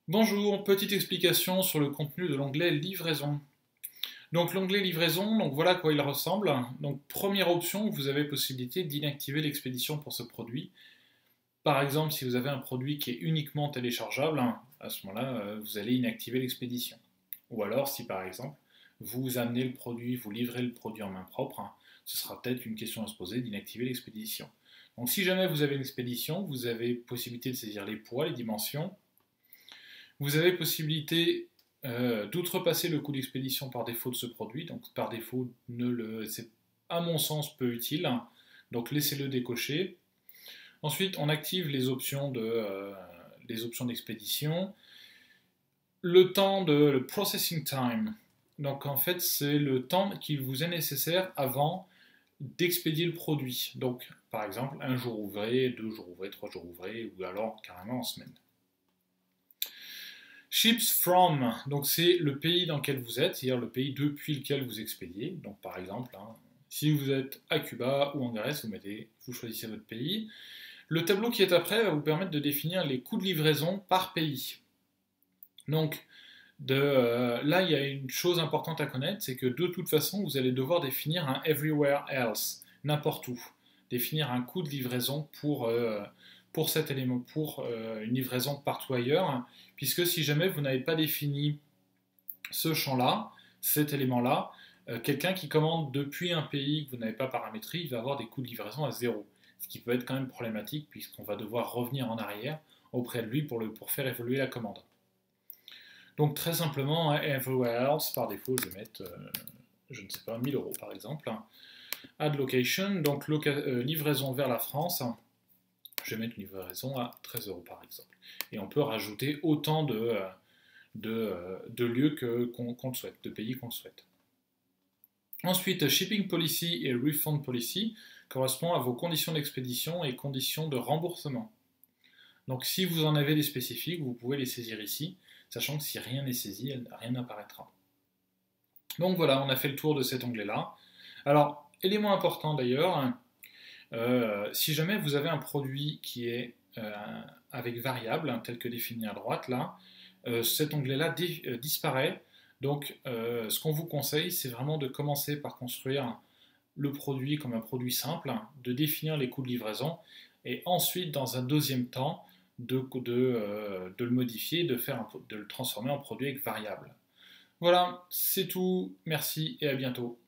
Bonjour, petite explication sur le contenu de l'onglet livraison. Donc l'onglet livraison, donc voilà à quoi il ressemble. Donc première option, vous avez possibilité d'inactiver l'expédition pour ce produit. Par exemple, si vous avez un produit qui est uniquement téléchargeable, à ce moment-là, vous allez inactiver l'expédition. Ou alors, si par exemple, vous amenez le produit, vous livrez le produit en main propre, ce sera peut-être une question à se poser d'inactiver l'expédition. Donc si jamais vous avez une expédition, vous avez possibilité de saisir les poids, les dimensions. Vous avez possibilité d'outrepasser le coût d'expédition par défaut de ce produit. Donc par défaut, c'est à mon sens peu utile. Donc laissez-le décocher. Ensuite, on active les options d'expédition. Le processing time. Donc en fait, c'est le temps qu'il vous est nécessaire avant d'expédier le produit. Donc par exemple, un jour ouvré, 2 jours ouvrés, 3 jours ouvrés, ou alors carrément en semaine. Ships from, donc c'est le pays dans lequel vous êtes, c'est-à-dire le pays depuis lequel vous expédiez. Donc par exemple, si vous êtes à Cuba ou en Grèce, vous choisissez votre pays. Le tableau qui est après va vous permettre de définir les coûts de livraison par pays. Donc là, il y a une chose importante à connaître, c'est que de toute façon, vous allez devoir définir un everywhere else, n'importe où. Définir un coût de livraison pour cet élément, pour une livraison partout ailleurs, puisque si jamais vous n'avez pas défini ce champ-là, cet élément-là, quelqu'un qui commande depuis un pays que vous n'avez pas paramétré, il va avoir des coûts de livraison à zéro. Ce qui peut être quand même problématique, puisqu'on va devoir revenir en arrière auprès de lui pour faire évoluer la commande. Donc très simplement, everywhere else, par défaut, je vais mettre, je ne sais pas, 1000 euros par exemple. Add location, donc livraison vers la France, je vais mettre une livraison à 13 euros par exemple. Et on peut rajouter autant de lieux qu'on le souhaite, de pays qu'on le souhaite. Ensuite, shipping policy et refund policy correspondent à vos conditions d'expédition et conditions de remboursement. Donc si vous en avez des spécifiques, vous pouvez les saisir ici, sachant que si rien n'est saisi, rien n'apparaîtra. Donc voilà, on a fait le tour de cet onglet-là. Alors, élément important d'ailleurs, si jamais vous avez un produit qui est avec variable, tel que défini à droite, là, cet onglet-là disparaît. Donc, ce qu'on vous conseille, c'est vraiment de commencer par construire le produit comme un produit simple, de définir les coûts de livraison, et ensuite, dans un deuxième temps, de le modifier, de le transformer en produit avec variable. Voilà, c'est tout. Merci et à bientôt.